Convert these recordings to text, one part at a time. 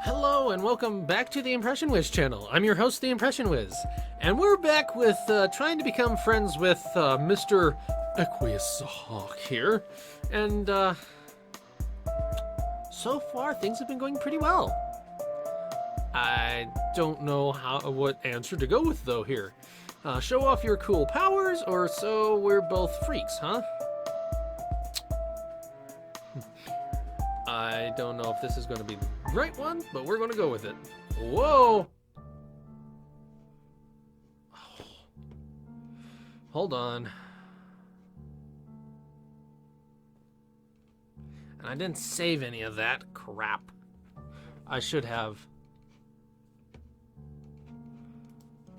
Hello and welcome back to the Impression Wiz channel. I'm your host, the Impression Wiz, and we're back with trying to become friends with Mr. Aqueous Hawk here, and so far things have been going pretty well. I don't know what answer to go with though here. Show off your cool powers, or so we're both freaks, huh? I don't know if this is going to be the right one, but we're going to go with it. Whoa! Hold on. And I didn't save any of that crap. I should have.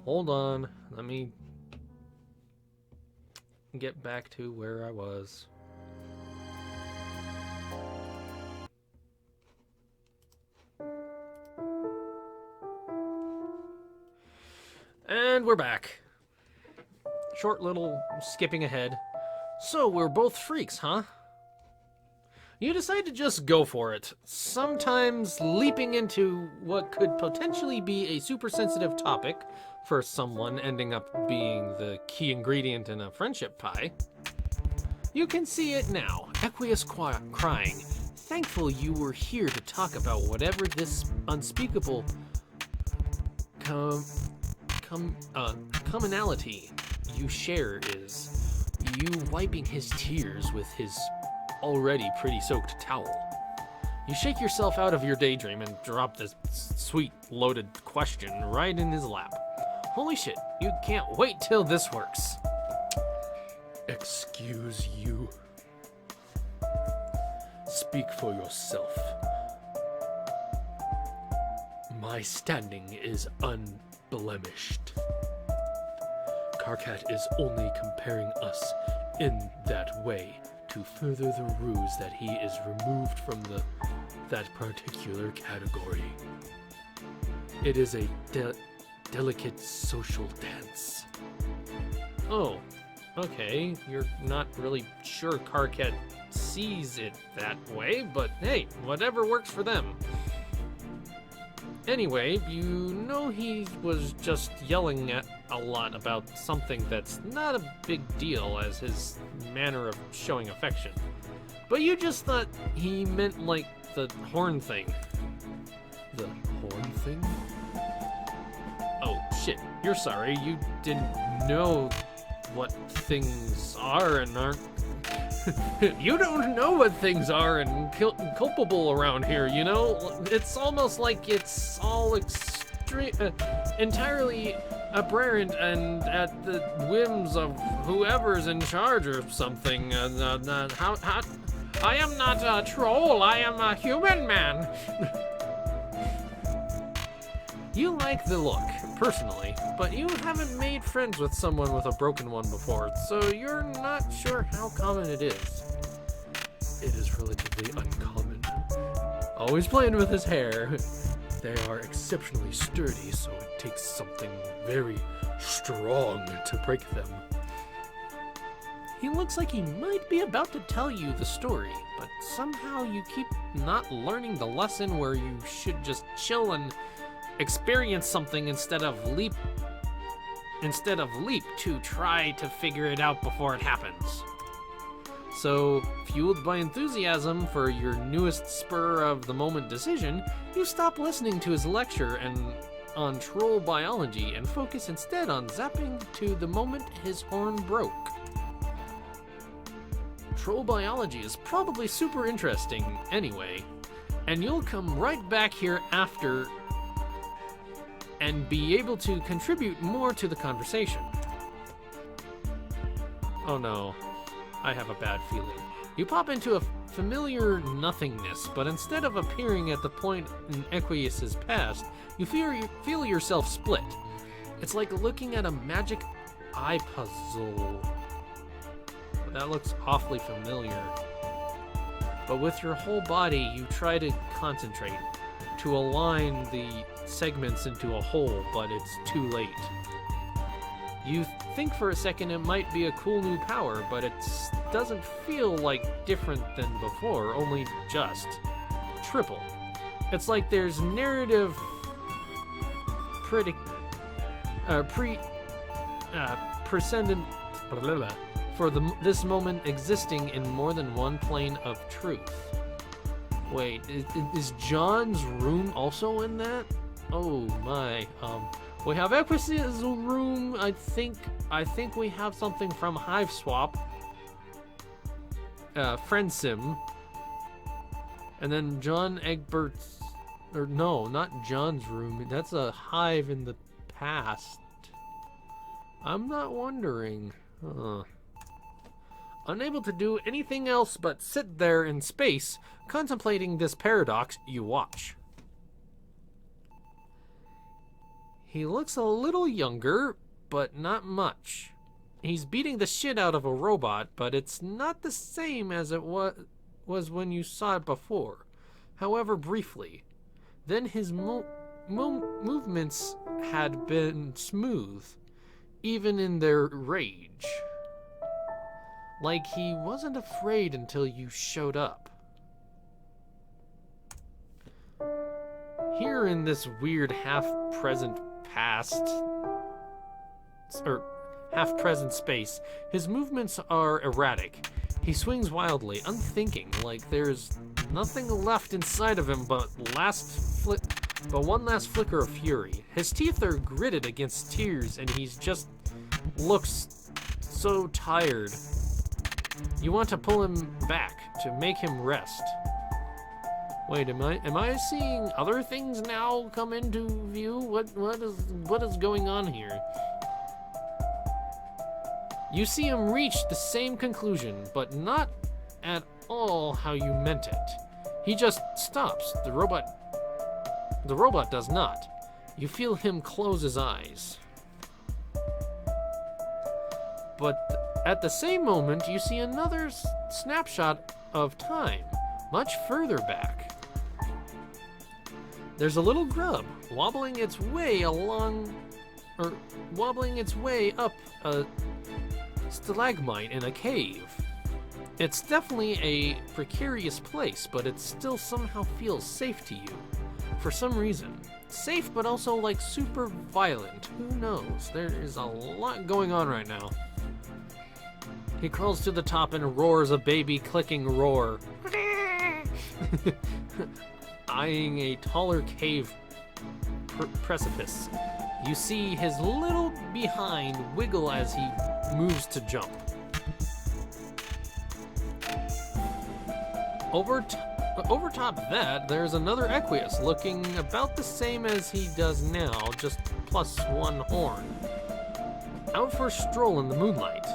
Hold on. Let me get back to where I was. And we're back. Short little skipping ahead. So we're both freaks, huh? You decide to just go for it, sometimes leaping into what could potentially be a super sensitive topic for someone ending up being the key ingredient in a friendship pie. You can see it now, Aqueous crying, thankful you were here to talk about whatever this unspeakable commonality you share is. You wiping his tears with his already pretty soaked towel. You shake yourself out of your daydream and drop this sweet loaded question right in his lap. Holy shit, you can't wait till this works. Excuse you. Speak for yourself. My standing is unblemished. Karkat is only comparing us in that way to further the ruse that he is removed from that particular category. It is a delicate social dance. Oh, okay. You're not really sure Karkat sees it that way, but hey, whatever works for them. Anyway, you know he was just yelling a lot about something that's not a big deal as his manner of showing affection. But you just thought he meant like the horn thing. The horn thing? Oh shit, you're sorry. You didn't know what things are and aren't. You don't know what things are and culpable around here, you know? It's almost like it's all entirely apparent and at the whims of whoever's in charge or something. I am not a troll, I am a human man. You like the look, personally, but you haven't made friends with someone with a broken one before, so you're not sure how common it is. It is relatively uncommon. Always playing with his hair. They are exceptionally sturdy, so it takes something very strong to break them. He looks like he might be about to tell you the story, but somehow you keep not learning the lesson where you should just chill and experience something instead of leap to try to figure it out before it happens. So, fueled by enthusiasm for your newest spur of the moment decision, you stop listening to his lecture on troll biology and focus instead on zapping to the moment his horn broke. Troll biology is probably super interesting anyway, and you'll come right back here after and be able to contribute more to the conversation. Oh no, I have a bad feeling. You pop into a familiar nothingness, but instead of appearing at the point in Aqueous's past, you feel yourself split. It's like looking at a magic eye puzzle. That looks awfully familiar. But with your whole body, you try to concentrate, to align the segments into a whole, but it's too late. You think for a second it might be a cool new power, but it doesn't feel like different than before, only just triple. It's like there's narrative precedent for this moment existing in more than one plane of truth. Wait, is John's room also in that? Oh my. We have Equus's room. I think we have something from Hive Swap. Friend Sim. And then John Egbert's, or no, not John's room. That's a hive in the past. I'm not wondering. Unable to do anything else but sit there in space, contemplating this paradox, you watch. He looks a little younger, but not much. He's beating the shit out of a robot, but it's not the same as it was when you saw it before. However, briefly. Then his movements had been smooth, even in their rage. Like he wasn't afraid until you showed up. Here in this weird half-present past, or half-present space, his movements are erratic. He swings wildly, unthinking, like there's nothing left inside of him but one last flicker of fury. His teeth are gritted against tears, and he's just looks so tired. You want to pull him back to make him rest. Wait, am I seeing other things now come into view? What is going on here? You see him reach the same conclusion, but not at all how you meant it. He just stops. The robot does not. You feel him close his eyes. But at the same moment, you see another snapshot of time, much further back. There's a little grub wobbling its way up a stalagmite in a cave. It's definitely a precarious place, but it still somehow feels safe to you. For some reason. Safe, but also like super violent. Who knows? There is a lot going on right now. He crawls to the top and roars a baby clicking roar. Eyeing a taller cave precipice. You see his little behind wiggle as he moves to jump. Over top that, there's another Equus looking about the same as he does now, just plus one horn. Out for a stroll in the moonlight.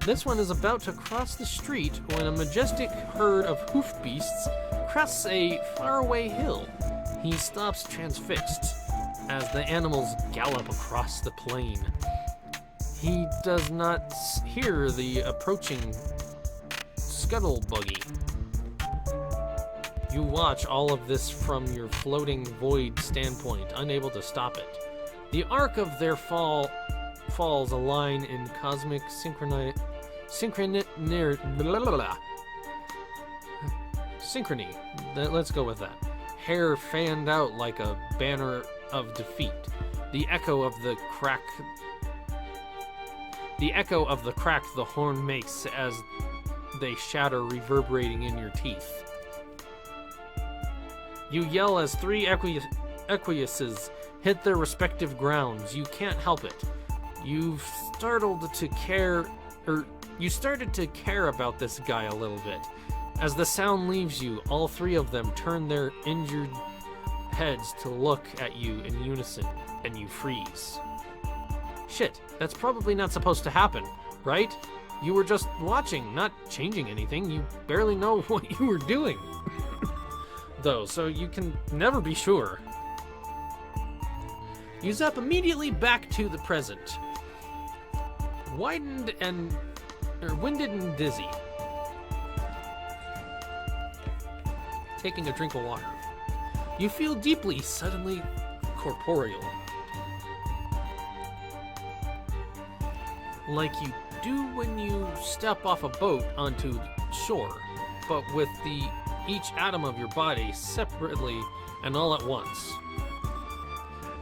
This one is about to cross the street when a majestic herd of hoof beasts crests a faraway hill. He stops transfixed as the animals gallop across the plain. He does not hear the approaching scuttle buggy. You watch all of this from your floating void standpoint, unable to stop it. The arc of their falls align in cosmic synchrony. Let's go with that. Hair fanned out like a banner of defeat. The echo of the crack the horn makes as they shatter, reverberating in your teeth. You yell as three Equiuses hit their respective grounds. You can't help it. You started to care about this guy a little bit. As the sound leaves you, all three of them turn their injured heads to look at you in unison, and you freeze. Shit, that's probably not supposed to happen, right? You were just watching, not changing anything. You barely know what you were doing. Though, so you can never be sure. You zap immediately back to the present. Winded and dizzy. Taking a drink of water. You feel deeply, suddenly corporeal. Like you do when you step off a boat onto shore, but with the each atom of your body separately and all at once.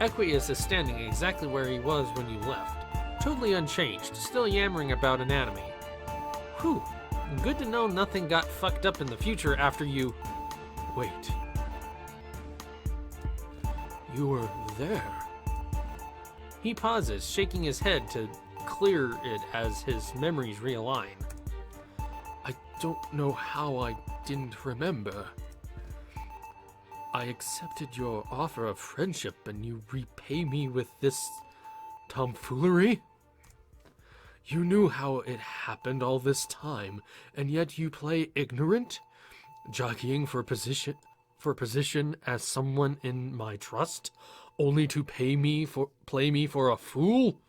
Equius is standing exactly where he was when you left, totally unchanged, still yammering about anatomy. Whew, good to know nothing got fucked up in the future after you... Wait. You were there. He pauses, shaking his head to clear it as his memories realign. I don't know how I didn't remember. I accepted your offer of friendship and you repay me with this tomfoolery? You knew how it happened all this time, and yet you play ignorant, jockeying for position as someone in my trust, only to play me for a fool?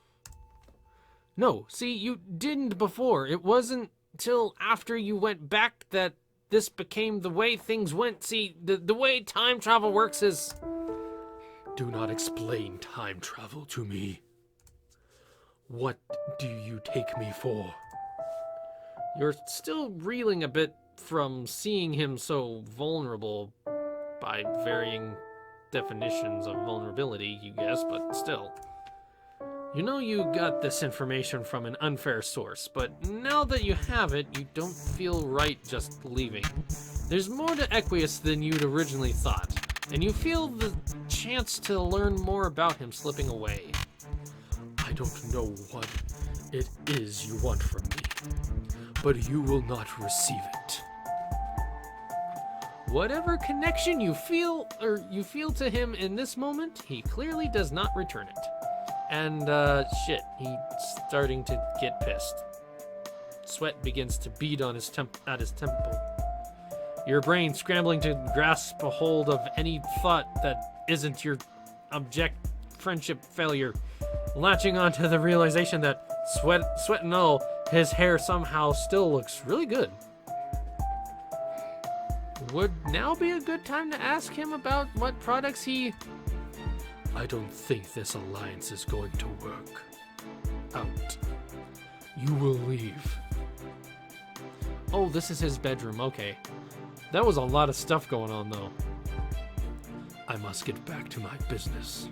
No, see, you didn't before. It wasn't till after you went back that this became the way things went. See, the way time travel works is... Do not explain time travel to me. What do you take me for? You're still reeling a bit from seeing him so vulnerable by varying definitions of vulnerability, you guess, but still. You know you got this information from an unfair source, but now that you have it, you don't feel right just leaving. There's more to Equius than you'd originally thought, and you feel the chance to learn more about him slipping away. I don't know what it is you want from me, but you will not receive it. Whatever connection you feel to him in this moment, he clearly does not return it. And, shit, he's starting to get pissed. Sweat begins to bead on his at his temple. Your brain scrambling to grasp a hold of any thought that isn't your abject friendship failure. Latching onto the realization that sweat and all, his hair somehow still looks really good. Would now be a good time to ask him about what products he... I don't think this alliance is going to work out. You will leave. Oh, this is his bedroom, okay. That was a lot of stuff going on, though. I must get back to my business.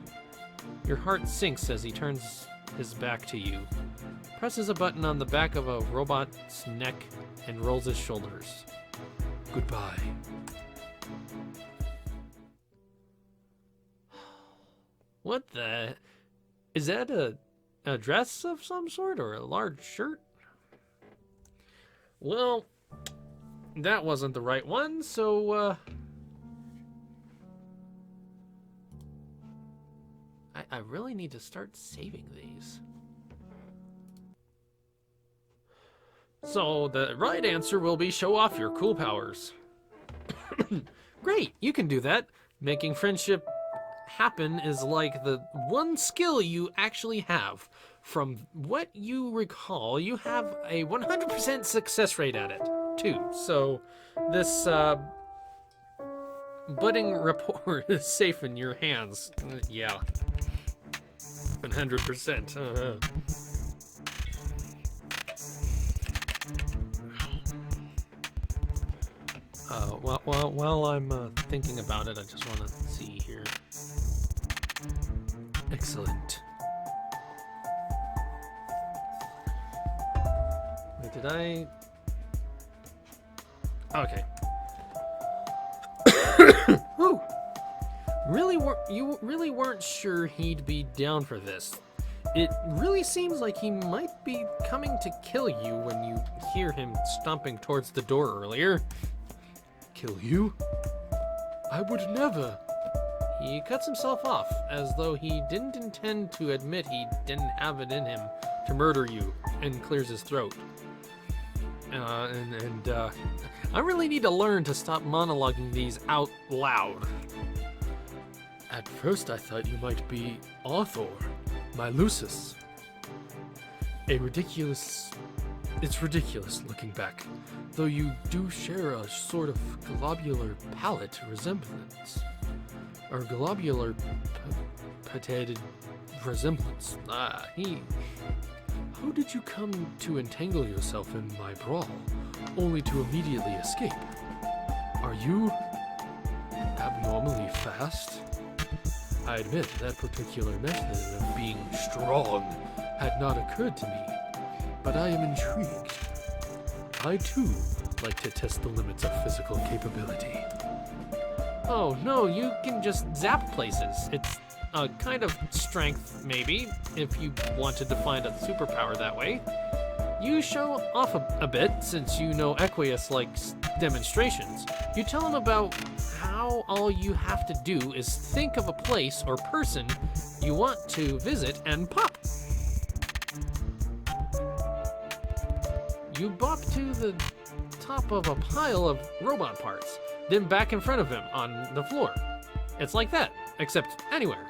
Your heart sinks as he turns his back to you, presses a button on the back of a robot's neck, and rolls his shoulders. Goodbye. What the... Is that a dress of some sort or a large shirt? Well, that wasn't the right one, so, I really need to start saving these. So, the right answer will be show off your cool powers. Great, you can do that. Making friendship happen is like the one skill you actually have. From what you recall, you have a 100% success rate at it, too. So, this, budding rapport is safe in your hands. Yeah. 100%. While I'm thinking about it, I just want to see here. Excellent. Wait, did I? Okay. Whew. You really weren't sure he'd be down for this. It really seems like he might be coming to kill you when you hear him stomping towards the door earlier. Kill you? I would never. He cuts himself off, as though he didn't intend to admit he didn't have it in him to murder you, and clears his throat. I really need to learn to stop monologuing these out loud. At first I thought you might be Arthur, my Lucis. It's ridiculous looking back, though you do share a sort of globular palate resemblance. Or globular patated resemblance. How did you come to entangle yourself in my brawl, only to immediately escape? Are you abnormally fast? I admit that particular method of being strong had not occurred to me, but I am intrigued. I too like to test the limits of physical capability. Oh no, you can just zap places. It's a kind of strength, maybe, if you wanted to find a superpower that way. You show off a bit, since you know Equius likes demonstrations. You tell him about how all you have to do is think of a place or person you want to visit and pop. You bop to the top of a pile of robot parts, then back in front of him on the floor. It's like that, except anywhere.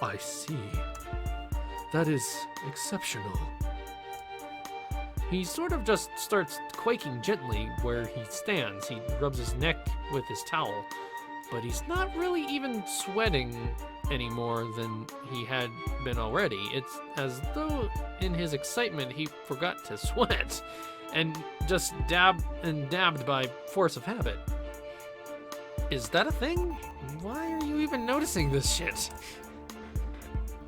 I see. That is exceptional. He sort of just starts quaking gently where he stands. He rubs his neck with his towel, but he's not really even sweating any more than he had been already. It's as though in his excitement he forgot to sweat and just dabbed by force of habit. Is that a thing? Why are you even noticing this shit?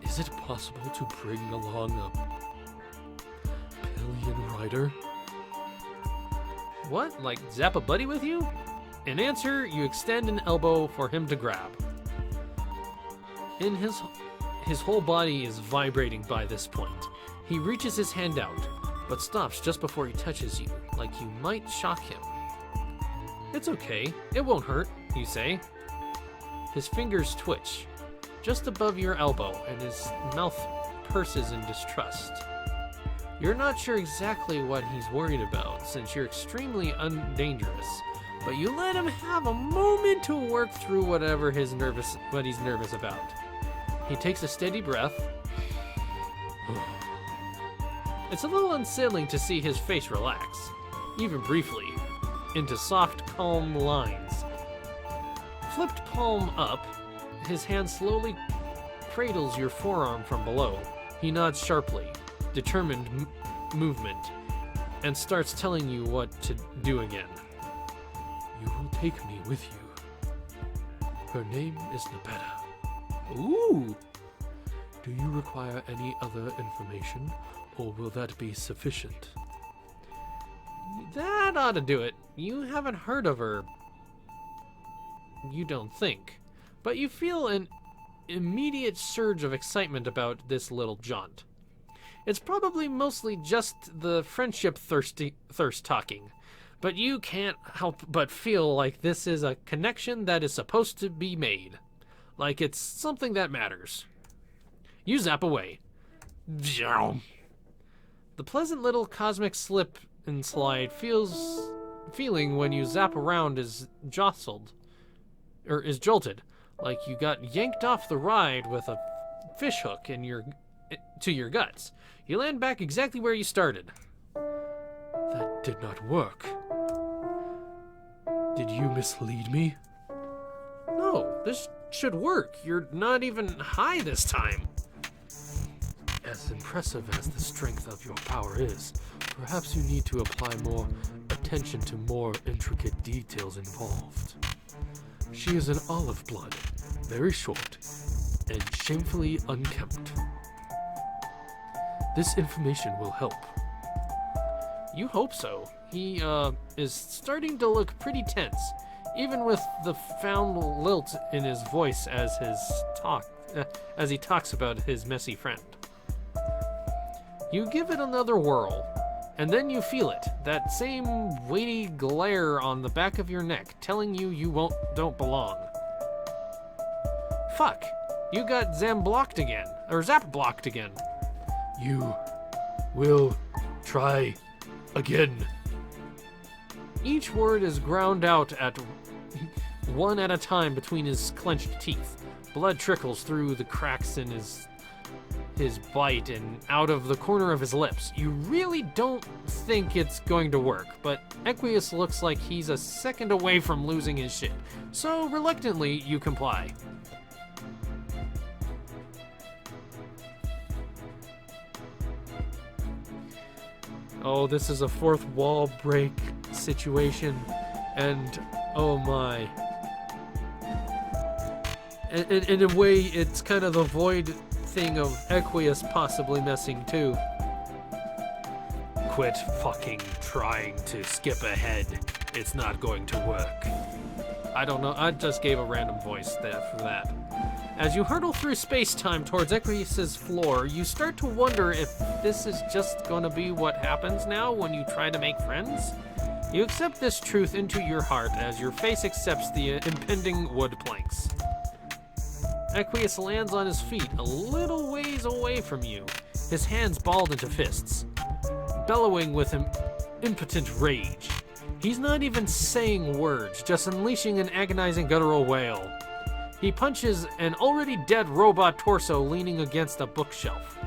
Is it possible to bring along a pillion rider? What? Like zap a buddy with you? In answer, you extend an elbow for him to grab. In his whole body is vibrating by this point. He reaches his hand out, but stops just before he touches you, like you might shock him. It's okay, it won't hurt, you say. His fingers twitch, just above your elbow, and his mouth purses in distrust. You're not sure exactly what he's worried about, since you're extremely undangerous, but you let him have a moment to work through what he's nervous about. He takes a steady breath. It's a little unsettling to see his face relax, even briefly, into soft, calm lines. Flipped palm up, his hand slowly cradles your forearm from below. He nods sharply, determined movement, and starts telling you what to do again. You will take me with you. Her name is Nepeta. Ooh! Do you require any other information, or will that be sufficient? That ought to do it. You haven't heard of her. You don't think. But you feel an immediate surge of excitement about this little jaunt. It's probably mostly just the friendship thirst talking, but you can't help but feel like this is a connection that is supposed to be made. Like it's something that matters. You zap away. The pleasant little cosmic slip and slide feeling when you zap around is jolted, like you got yanked off the ride with a fishhook to your guts. You land back exactly where you started. That did not work. Did you mislead me? No, this should work. You're not even high this time. As impressive as the strength of your power is, perhaps you need to apply more attention to more intricate details involved. She is an olive blood, very short, and shamefully unkempt. This information will help. You hope so. He is starting to look pretty tense, even with the found lilt in his voice as he talks about his messy friend. You give it another whirl, and then you feel it, that same weighty glare on the back of your neck, telling you don't belong. Fuck, you got zap blocked again. You will try again. Each word is ground out at one at a time between his clenched teeth. Blood trickles through the cracks in his bite and out of the corner of his lips. You really don't think it's going to work, but Equius looks like he's a second away from losing his shit. So reluctantly, you comply. Oh, this is a fourth wall break situation, and Oh my. And in a way, it's kind of the void thing of Equius possibly messing too. Quit fucking trying to skip ahead. It's not going to work. I don't know, I just gave a random voice there for that. As you hurtle through space-time towards Equius's floor, you start to wonder if this is just gonna be what happens now when you try to make friends? You accept this truth into your heart as your face accepts the impending wood planks. Equius lands on his feet a little ways away from you, his hands balled into fists, bellowing with impotent rage. He's not even saying words, just unleashing an agonizing guttural wail. He punches an already dead robot torso leaning against a bookshelf.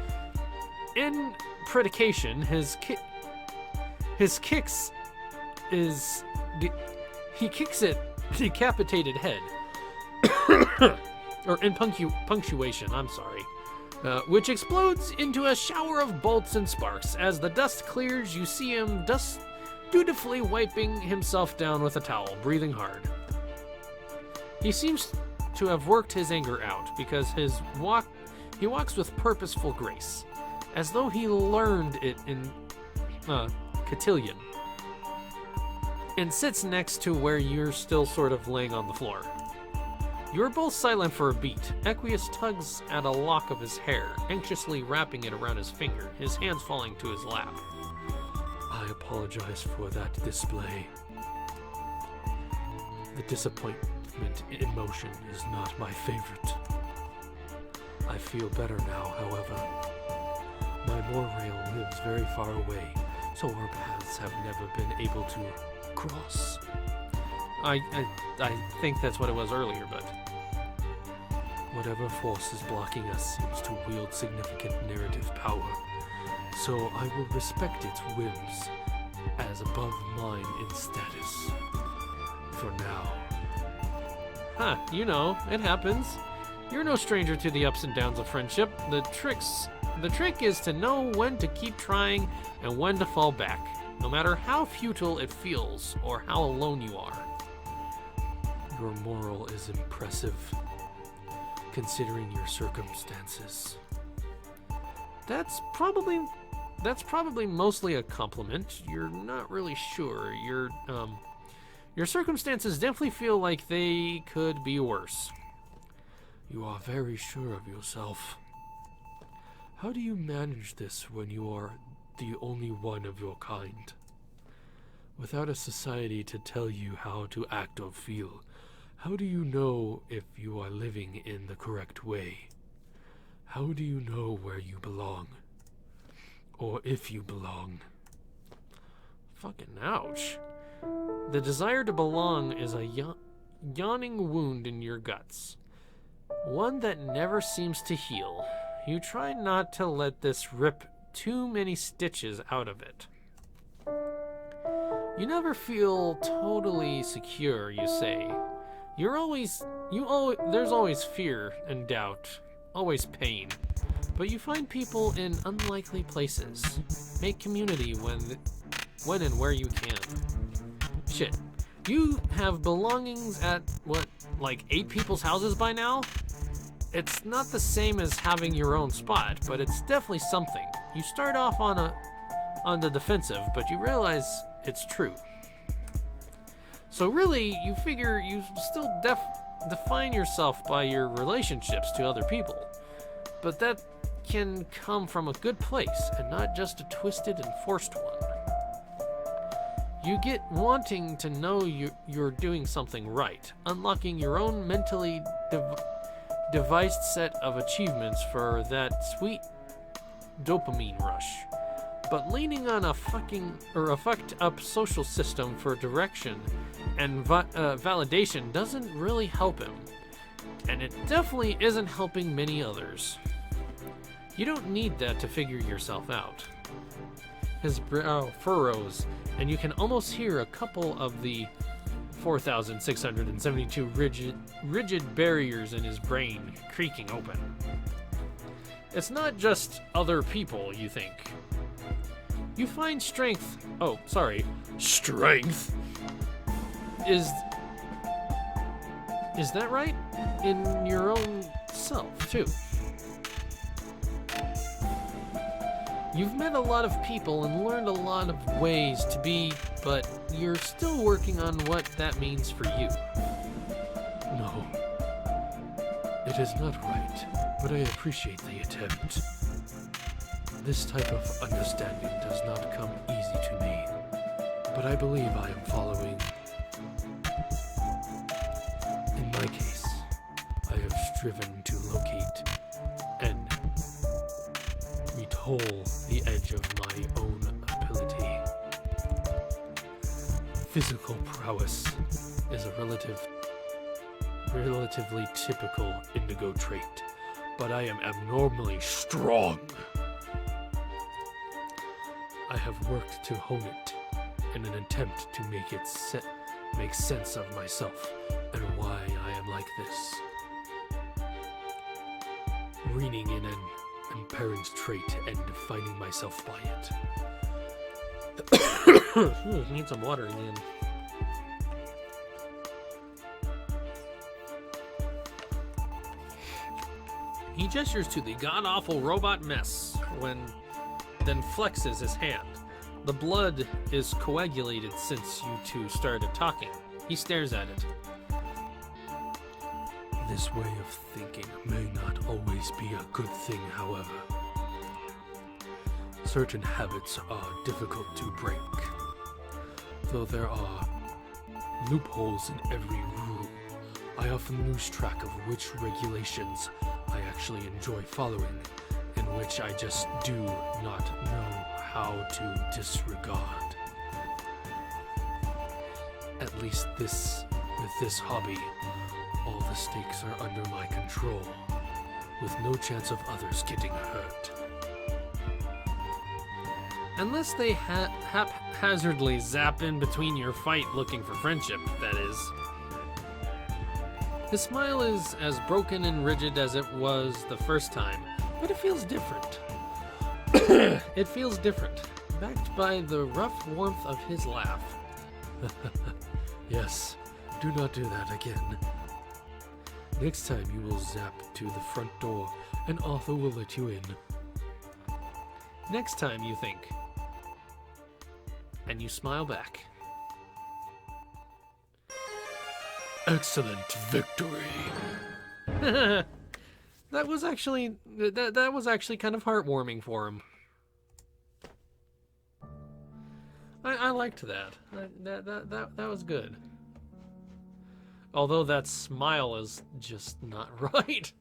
In predication, he kicks it decapitated head. Or in punctuation, I'm sorry. Which explodes into a shower of bolts and sparks. As the dust clears, you see him dutifully wiping himself down with a towel, breathing hard. He seems to have worked his anger out, because he walks with purposeful grace, as though he learned it in cotillion, and sits next to where you're still sort of laying on the floor. You're both silent for a beat. Equius tugs at a lock of his hair, anxiously wrapping it around his finger, his hands falling to his lap. I apologize for that display. The disappointment emotion is not my favorite. I feel better now, however. My monorail lives very far away, so our paths have never been able to cross. I think that's what it was earlier, but... Whatever force is blocking us seems to wield significant narrative power, so I will respect its whims as above mine in status. For now. Huh, you know, it happens. You're no stranger to the ups and downs of friendship. The trick is to know when to keep trying and when to fall back, no matter how futile it feels or how alone you are. Your moral is impressive, considering your circumstances. That's probably mostly a compliment. You're not really sure. Your circumstances definitely feel like they could be worse. You are very sure of yourself. How do you manage this when you are the only one of your kind? Without a society to tell you how to act or feel, how do you know if you are living in the correct way? How do you know where you belong? Or if you belong? Fucking ouch. The desire to belong is a yawning wound in your guts. One that never seems to heal. You try not to let this rip too many stitches out of it. You never feel totally secure, you say. There's always fear and doubt, always pain. But you find people in unlikely places. Make community when and where you can. Shit, you have belongings at, like 8 people's houses by now? It's not the same as having your own spot, but it's definitely something. You start off on the defensive, but you realize it's true. So really, you figure you still define yourself by your relationships to other people. But that can come from a good place and not just a twisted and forced one. You get wanting to know you're doing something right, unlocking your own mentally devised set of achievements for that sweet dopamine rush. But leaning on a fucked up social system for direction and validation doesn't really help him. And it definitely isn't helping many others. You don't need that to figure yourself out. His brow furrows, and you can almost hear a couple of the 4,672 rigid barriers in his brain creaking open. It's not just other people, you think. You find strength is Is that right? In your own self, too. You've met a lot of people and learned a lot of ways to be, but you're still working on what that means for you. No. It is not right, but I appreciate the attempt. This type of understanding does not come easy to me, but I believe I am following. In my case, I have striven to locate and retool the edge of my own ability. Physical prowess is a relatively typical indigo trait, but I am abnormally strong. I have worked to hone it in an attempt to make sense of myself and why I am like this. Reading in an parent's trait and defining myself by it. Need some water again. He gestures to the god-awful robot mess then flexes his hand. The blood is coagulated since you two started talking. He stares at it. This way of thinking may not always be a good thing, however. Certain habits are difficult to break, though there are loopholes in every rule. I often lose track of which regulations I actually enjoy following, and which I just do not know how to disregard. At least with this hobby, all the stakes are under my control, with no chance of others getting hurt. Unless they haphazardly zap in between your fight looking for friendship, that is. His smile is as broken and rigid as it was the first time, but it feels different. It feels different, backed by the rough warmth of his laugh. Yes, do not do that again. Next time you will zap to the front door, and Arthur will let you in. Next time, you think. And you smile back. Excellent victory. That was actually kind of heartwarming for him. I liked that. That was good. Although that smile is just not right.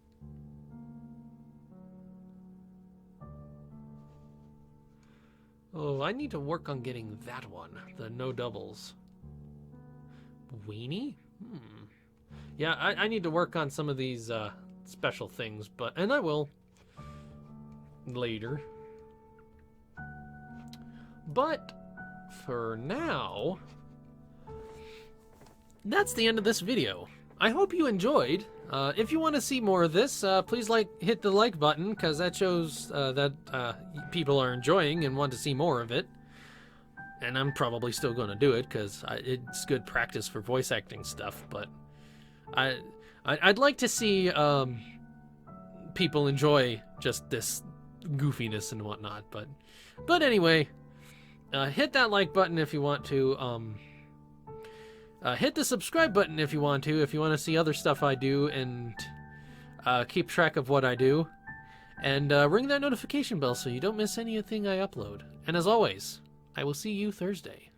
Oh, I need to work on getting that one. The no doubles. Weenie? Yeah, I need to work on some of these special things, and I will later. But for now, that's the end of this video. I hope you enjoyed. If you want to see more of this, please hit the like button, because that shows that people are enjoying and want to see more of it. And I'm probably still going to do it, because it's good practice for voice acting stuff. But I'd like to see people enjoy just this goofiness and whatnot. But anyway, hit that like button if you want to. Hit the subscribe button if you want to see other stuff I do and keep track of what I do. And ring that notification bell so you don't miss anything I upload. And as always, I will see you Thursday.